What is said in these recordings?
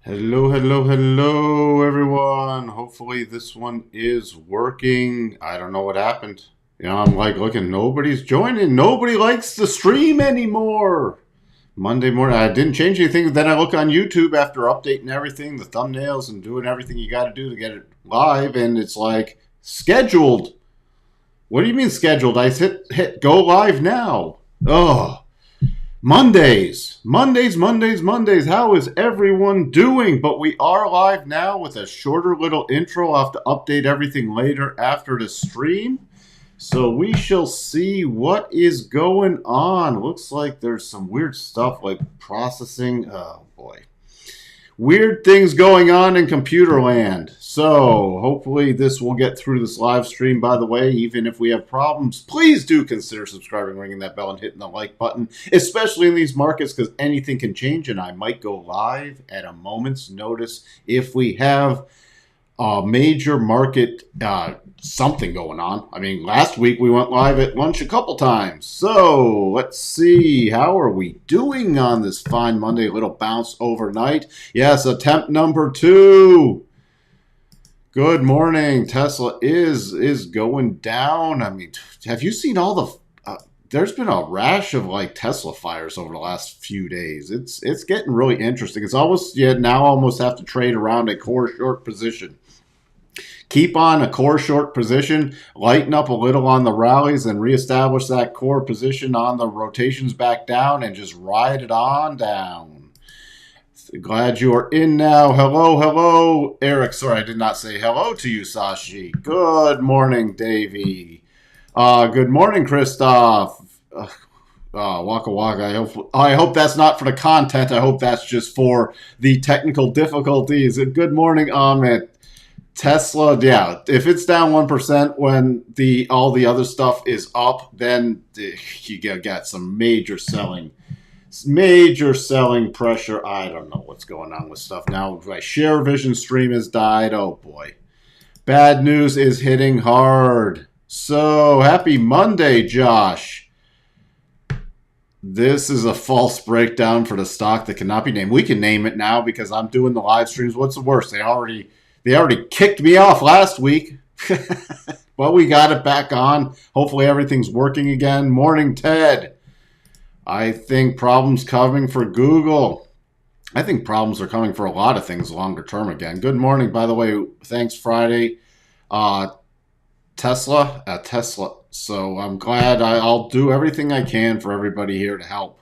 Hello, hello, hello, everyone. Hopefully this one is working. I don't know what happened. I'm like looking, nobody's joining. Nobody likes the stream anymore. Monday morning, I didn't change anything. Then I look on YouTube after updating everything, the thumbnails and doing everything you got to do to get it live, and it's like scheduled. What do you mean scheduled? I hit go live now. Oh. Mondays. How is everyone doing? But we are live now with a shorter little intro. I'll have to update everything later after the stream. So we shall see what is going on. Looks like there's some weird stuff like processing. Oh boy. Weird things going on in computer land. So hopefully this will get through this live stream. By the way, even if we have problems, please do consider subscribing, ringing that bell, and hitting the like button, especially in these markets because anything can change and I might go live at a moment's notice if we have a major market something going on. I mean, last week we went live at lunch a couple times. So let's see. How are we doing on this fine Monday? A little bounce overnight. Yes, attempt number 2. Good morning. Tesla is going down. I mean, have you seen all the there's been a rash of like Tesla fires over the last few days. It's getting really interesting. It's almost now almost have to trade around a core short position. Keep on a core short position, lighten up a little on the rallies, and reestablish that core position on the rotations back down and just ride it on down. Glad you are in now. Hello, Eric. Sorry, I did not say hello to you, Sashi. Good morning, Davey. Good morning, Christoph. Waka Waka. I hope that's not for the content. I hope that's just for the technical difficulties. Good morning, Amit. Tesla, yeah, if it's down 1% when all the other stuff is up, then you get some major selling pressure. I don't know what's going on with stuff now. My share vision stream has died. Oh boy. Bad news is hitting hard. So happy Monday, Josh. This is a false breakdown for the stock that cannot be named. We can name it now because I'm doing the live streams. What's the worst? They already kicked me off last week. But we got it back on. Hopefully everything's working again. Morning, Ted. I think problems coming for Google. I think problems are coming for a lot of things longer term again. Good morning, by the way. Thanks, Friday. Tesla. So I'm glad I'll do everything I can for everybody here to help.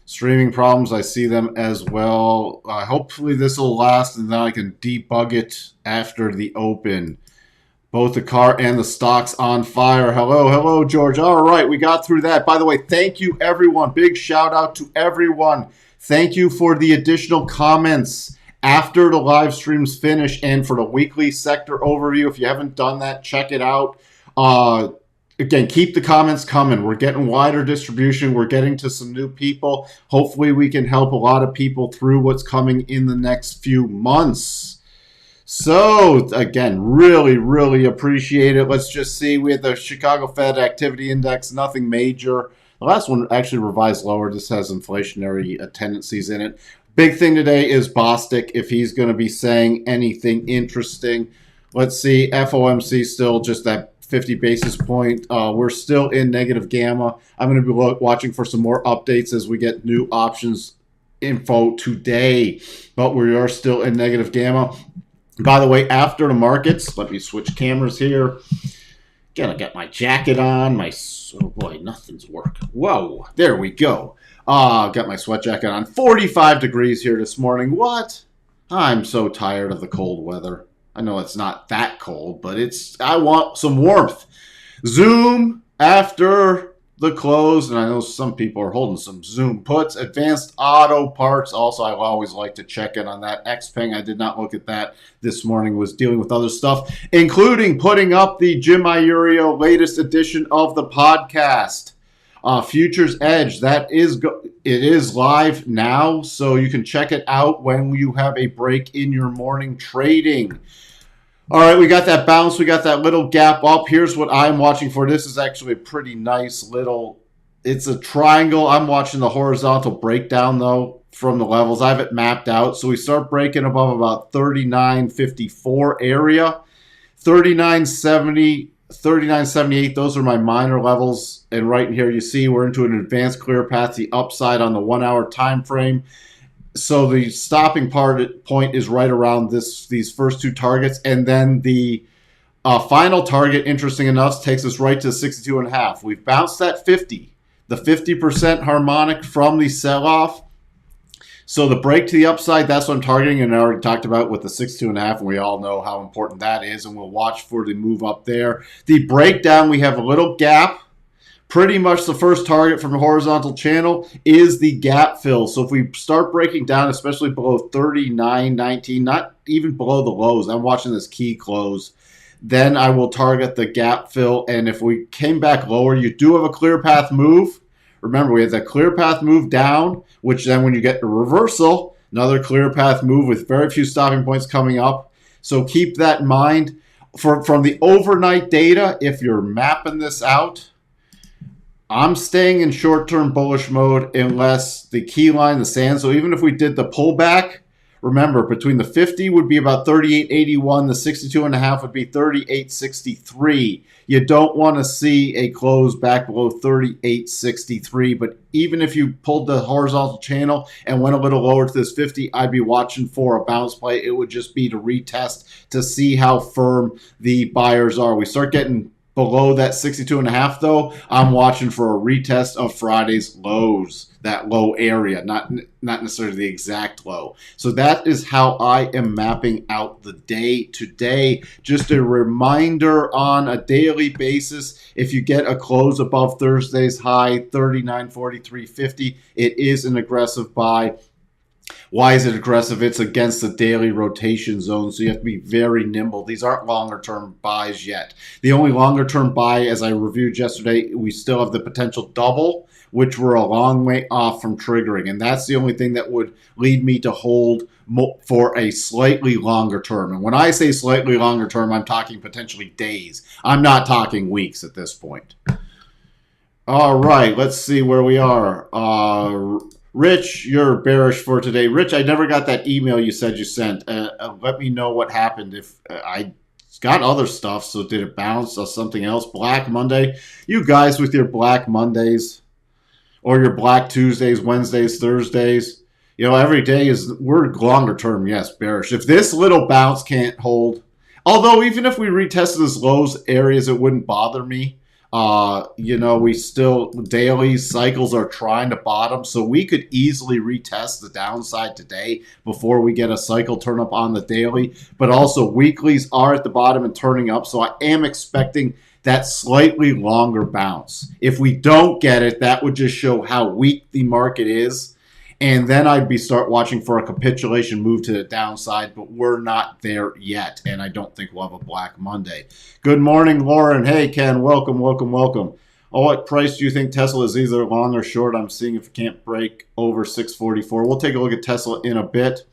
Streaming problems, I see them as well. Hopefully this will last and then I can debug it after the open. Both the car and the stock's on fire. Hello, George. All right, we got through that. By the way, thank you, everyone. Big shout out to everyone. Thank you for the additional comments after the live streams finish and for the weekly sector overview. If you haven't done that, check it out. Again, keep the comments coming. We're getting wider distribution. We're getting to some new people. Hopefully, we can help a lot of people through what's coming in the next few months. So, again, really appreciate it. Let's just see. We had the Chicago Fed Activity Index, nothing major. The last one actually revised lower. This has inflationary tendencies in it. Big thing today is Bostic, if he's going to be saying anything interesting. Let's see. FOMC still just that 50 basis point. We're still in negative gamma. I'm going to be watching for some more updates as we get new options info today, but we are still in negative gamma. By the way, after the markets, let me switch cameras here. Gotta get my jacket on. Oh boy, nothing's working. Whoa, there we go. Got my sweat jacket on. 45 degrees here this morning. What? I'm so tired of the cold weather. I know it's not that cold, but I want some warmth. Zoom after the close, and I know some people are holding some Zoom puts. Advanced Auto Parts. Also, I always like to check in on that. Xpeng, I did not look at that this morning. Was dealing with other stuff, including putting up the Jim Iorio latest edition of the podcast. Futures Edge, it is live now, so you can check it out when you have a break in your morning trading. All right, we got that bounce. We got that little gap up. Here's what I'm watching for. This is actually a pretty nice little, it's a triangle. I'm watching the horizontal breakdown, though, from the levels. I have it mapped out. So we start breaking above about 39.54 area, 39.70, 39.78. Those are my minor levels. And right in here, you see we're into an advanced clear path, the upside on the 1 hour time frame. So the stopping point is right around these first two targets. And then the final target, interesting enough, takes us right to 62.5. We've bounced that 50, the 50% harmonic from the sell-off. So the break to the upside, that's what I'm targeting, and I already talked about with the 62.5, and we all know how important that is, and we'll watch for the move up there. The breakdown, we have a little gap. Pretty much the first target from the horizontal channel is the gap fill. So if we start breaking down, especially below 39.19, not even below the lows, I'm watching this key close, then I will target the gap fill. And if we came back lower, you do have a clear path move. Remember, we have that clear path move down, which then when you get the reversal, another clear path move with very few stopping points coming up. So keep that in mind. From the overnight data, if you're mapping this out, I'm staying in short-term bullish mode unless the key line, the sand. So even if we did the pullback, remember, between the 50 would be about 38.81, the 62.5 would be 38.63. You don't want to see a close back below 38.63, but even if you pulled the horizontal channel and went a little lower to this 50, I'd be watching for a bounce play. It would just be to retest to see how firm the buyers are. We start getting below that 62.5, though, I'm watching for a retest of Friday's lows, that low area, not necessarily the exact low. So that is how I am mapping out the day today. Just a reminder on a daily basis, if you get a close above Thursday's high, 39.43.50, it is an aggressive buy. Why is it aggressive? It's against the daily rotation zone, so you have to be very nimble. These aren't longer-term buys yet. The only longer-term buy, as I reviewed yesterday, we still have the potential double, which we're a long way off from triggering, and that's the only thing that would lead me to hold for a slightly longer term. And when I say slightly longer term, I'm talking potentially days. I'm not talking weeks at this point. All right, let's see where we are. Rich, you're bearish for today. Rich, I never got that email you said you sent. Let me know what happened. If I got other stuff, so did it bounce or something else? Black Monday? You guys with your Black Mondays or your Black Tuesdays, Wednesdays, Thursdays. You know, every day we're longer term, yes, bearish. If this little bounce can't hold, although even if we retested this lows areas, it wouldn't bother me. You know, we still, daily cycles are trying to bottom, so we could easily retest the downside today before we get a cycle turn up on the daily, but also weeklies are at the bottom and turning up, so I am expecting that slightly longer bounce. If we don't get it, that would just show how weak the market is. And then I'd start watching for a capitulation move to the downside, but we're not there yet, and I don't think we'll have a Black Monday. Good morning, Lauren. Hey, Ken. Welcome, welcome, welcome. Oh, what price do you think Tesla is either long or short? I'm seeing if it can't break over 644. We'll take a look at Tesla in a bit.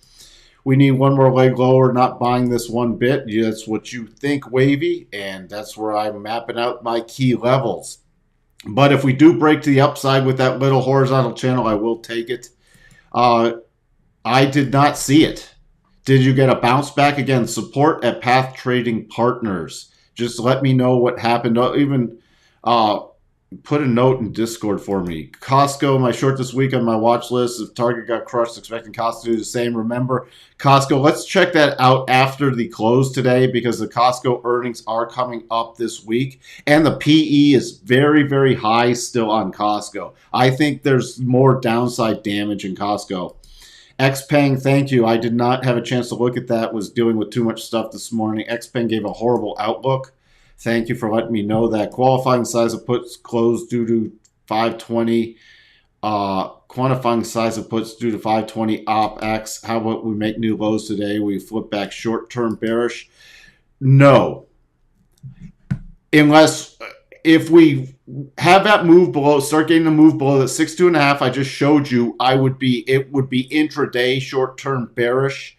We need one more leg lower, not buying this one bit. That's what you think, Wavy, and that's where I'm mapping out my key levels. But if we do break to the upside with that little horizontal channel, I will take it. I did not see it. Did you get a bounce back? Again, support at Path Trading Partners. Just let me know what happened. Even put a note in Discord for me. Costco, my short this week on my watch list. If Target got crushed, expecting Costco to do the same. Remember, Costco, let's check that out after the close today because the Costco earnings are coming up this week. And the PE is very, very high still on Costco. I think there's more downside damage in Costco. Xpeng, thank you. I did not have a chance to look at that. Was dealing with too much stuff this morning. Xpeng gave a horrible outlook. Thank you for letting me know that. Qualifying size of puts closed due to 520. Quantifying size of puts due to 520 OpX. How about we make new lows today? We flip back short-term bearish. No. Unless if we have that move below, start getting the move below that 62.5 I just showed you, it would be intraday short-term bearish.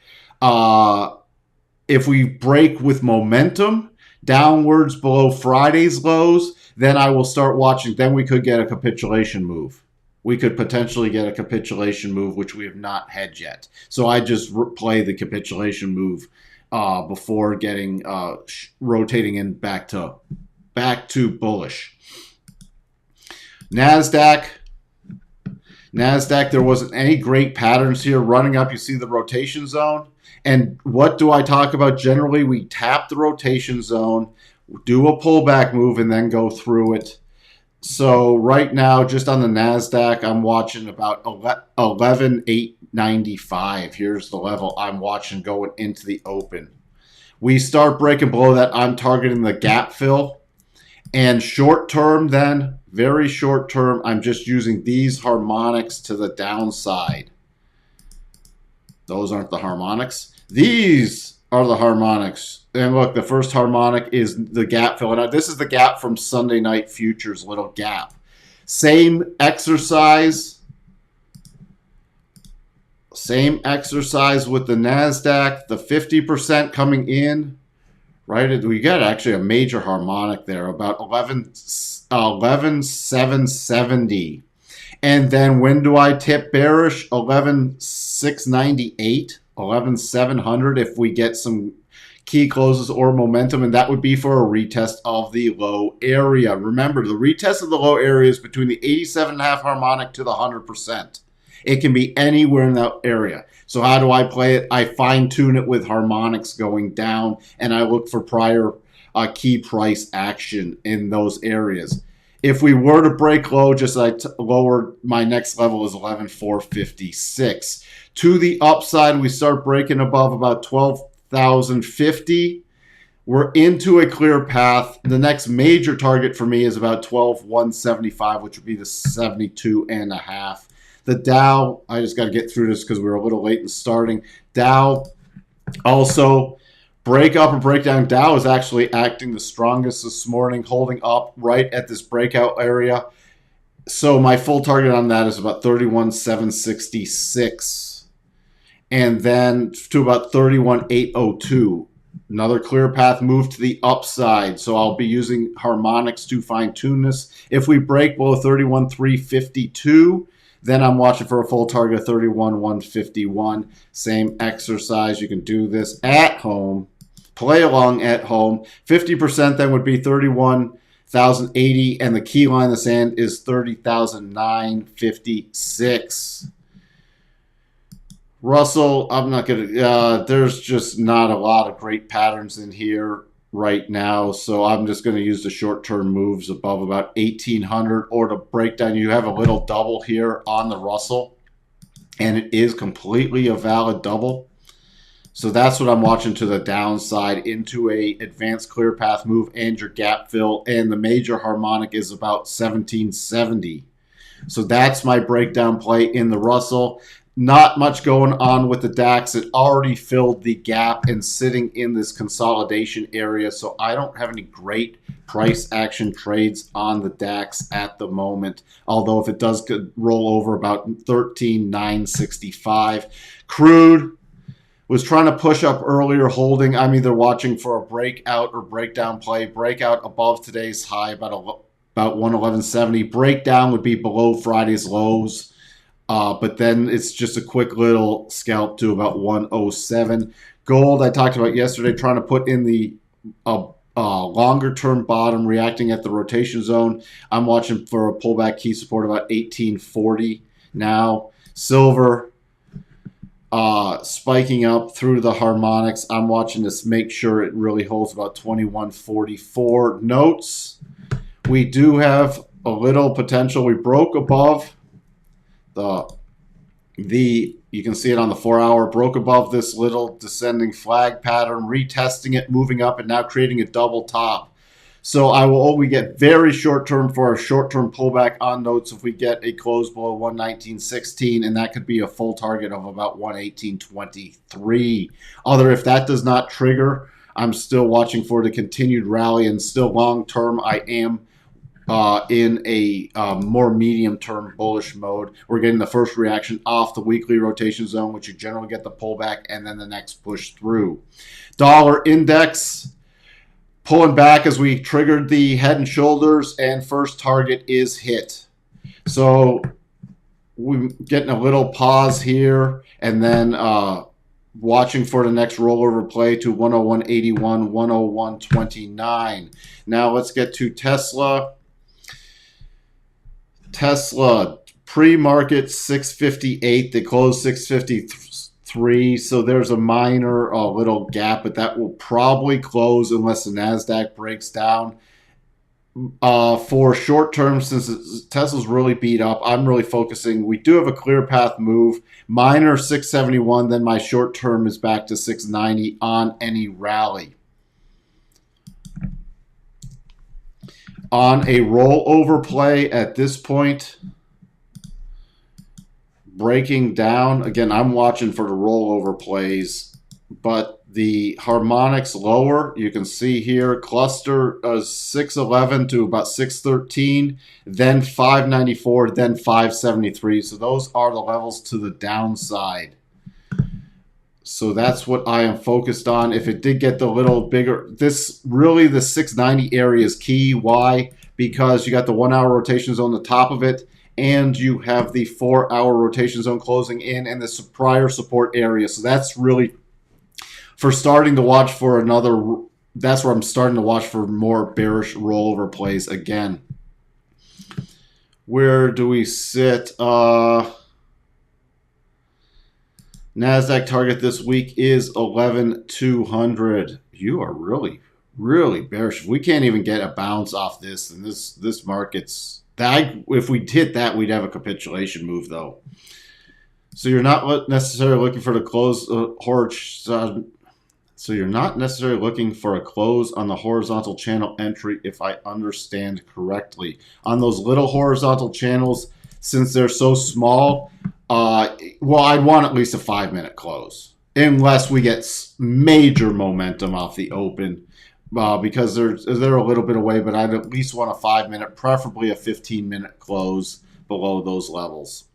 If we break with momentum downwards below Friday's lows, then I will start watching. Then we could get a capitulation move. we could potentially get a capitulation move, which we have not had yet. So I just play the capitulation move before getting rotating in back to bullish. Nasdaq, there wasn't any great patterns here. Running up, you see the rotation zone. And what do I talk about generally? We tap the rotation zone, do a pullback move, and then go through it. So right now, just on the NASDAQ, I'm watching about 11,895. Here's the level I'm watching going into the open. We start breaking below that. I'm targeting the gap fill. And short term then, very short term, I'm just using these harmonics to the downside. Those aren't the harmonics. These are the harmonics. And look, the first harmonic is the gap fill. And this is the gap from Sunday night futures, little gap. Same exercise. Same exercise with the NASDAQ. The 50% coming in. Right? We got actually a major harmonic there, about 11,770. And then when do I tip bearish? 11,698, 11,700 if we get some key closes or momentum, and that would be for a retest of the low area. Remember, the retest of the low area is between the 87.5 harmonic to the 100%. It can be anywhere in that area. So how do I play it? I fine-tune it with harmonics going down, and I look for prior key price action in those areas. If we were to break low, just lower, my next level is 11,456. To the upside, we start breaking above about 12,050. We're into a clear path. The next major target for me is about 12,175, which would be the 72.5. The Dow, I just got to get through this because we were a little late in starting. Dow also break up and break down. Dow is actually acting the strongest this morning, holding up right at this breakout area. So my full target on that is about 31,766. And then to about 31,802. Another clear path move to the upside. So I'll be using harmonics to fine tune this. If we break below 31,352, then I'm watching for a full target of 31,151. Same exercise. You can do this at home. Play along at home. 50% then would be 31,080. And the key line in the sand is 30,956. Russell, I'm not going to, there's just not a lot of great patterns in here right now. So I'm just going to use the short-term moves above about 1,800 or to break down. You have a little double here on the Russell, and it is completely a valid double. So that's what I'm watching to the downside into a advanced clear path move and your gap fill. And the major harmonic is about 1770. So that's my breakdown play in the Russell. Not much going on with the DAX. It already filled the gap and sitting in this consolidation area. So I don't have any great price action trades on the DAX at the moment. Although if it does roll over about 13,965. Crude was trying to push up earlier, holding. I'm either watching for a breakout or breakdown play. Breakout above today's high, about 111.70. Breakdown would be below Friday's lows. But then it's just a quick little scalp to about 107. Gold, I talked about yesterday, trying to put in the longer-term bottom, reacting at the rotation zone. I'm watching for a pullback key support about 1840 now. Silver spiking up through the harmonics. I'm watching this, make sure it really holds about 2144. Notes, we do have a little potential. We broke above you can see it on the 4-hour, broke above this little descending flag pattern, retesting it, moving up, and now creating a double top. So I will only get very short-term for a short-term pullback on notes if we get a close below 119.16, and that could be a full target of about 118.23. If that does not trigger, I'm still watching for the continued rally, and still long-term I am in a more medium-term bullish mode. We're getting the first reaction off the weekly rotation zone, which you generally get the pullback and then the next push through. Dollar index pulling back as we triggered the head and shoulders, and first target is hit. So we're getting a little pause here, and then watching for the next rollover play to 101.81, 101.29. Now let's get to Tesla. Tesla pre-market 658. They closed 653. So there's a minor little gap, but that will probably close unless the NASDAQ breaks down. For short term, since Tesla's really beat up, I'm really focusing. We do have a clear path move. Minor 671, then my short term is back to 690 on any rally. On a rollover play at this point, breaking down, again, I'm watching for the rollover plays, but the harmonics lower, you can see here, cluster 611 to about 613, then 594, then 573. So those are the levels to the downside. So that's what I am focused on. If it did get the little bigger, this really the 690 area is key. Why? Because you got the 1 hour rotation zone on the top of it, and you have the 4 hour rotation zone closing in and the prior support area. So that's really for starting to watch for another. That's where I'm starting to watch for more bearish rollover plays again. Where do we sit? NASDAQ target this week is 11,200. You are really, really bearish. If we can't even get a bounce off this, and this market's that. If we hit that, we'd have a capitulation move, though. So you're not necessarily looking for the close so you're not necessarily looking for a close on the horizontal channel entry, if I understand correctly. On those little horizontal channels, since they're so small, well, I'd want at least a 5-minute close, unless we get major momentum off the open, because they're a little bit away. But I'd at least want a 5-minute, preferably a 15-minute close below those levels.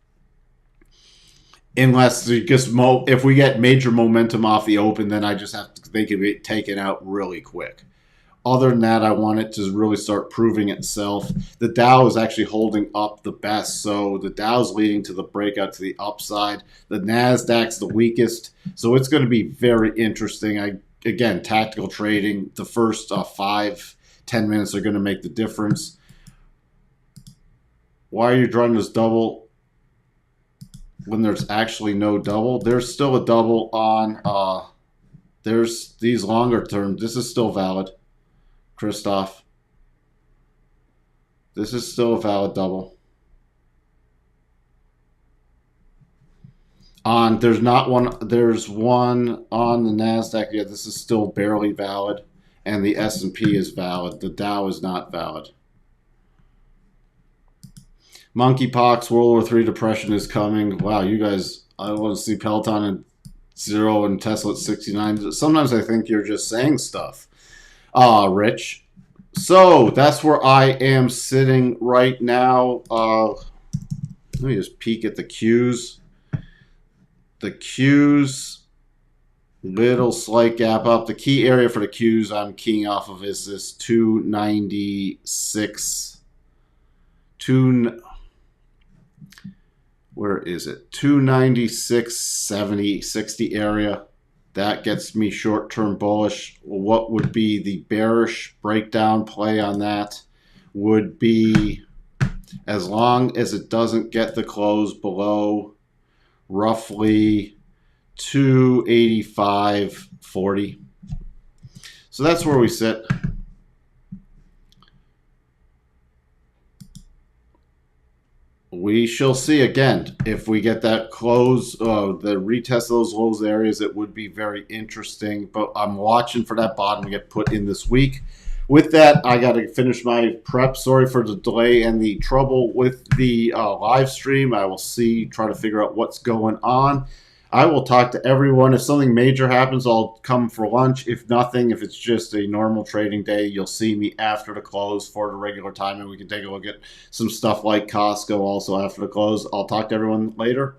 Unless if we get major momentum off the open, then I just have to think of it taken out really quick. Other than that, I want it to really start proving itself. The Dow is actually holding up the best. So the Dow's leading to the breakout to the upside. The NASDAQ's the weakest. So it's going to be very interesting. Again, tactical trading, the first 5-10 minutes are going to make the difference. Why are you drawing this double when there's actually no double? There's still a double on, there's these longer term. This is still valid. Christoph, this is still a valid double. There's not one. There's one on the NASDAQ. Yeah, this is still barely valid, and the S&P is valid. The Dow is not valid. Monkeypox, World War III depression is coming. Wow, you guys, I want to see Peloton at 0 and Tesla at 69. Sometimes I think you're just saying stuff. Rich. So that's where I am sitting right now. Let me just peek at the Qs. The Qs, little slight gap up. The key area for the Qs I'm keying off of is this 296. Where is it? 296, 70, 60 area. That gets me short-term bullish. What would be the bearish breakdown play on that would be, as long as it doesn't get the close below roughly 285.40. So that's where we sit. We shall see again if we get that close, the retest of those lows areas. It would be very interesting, but I'm watching for that bottom to get put in this week. With that, I got to finish my prep. Sorry for the delay and the trouble with the live stream. I will try to figure out what's going on. I will talk to everyone. If something major happens, I'll come for lunch. If nothing, if it's just a normal trading day, you'll see me after the close for the regular time, and we can take a look at some stuff like Costco also after the close. I'll talk to everyone later.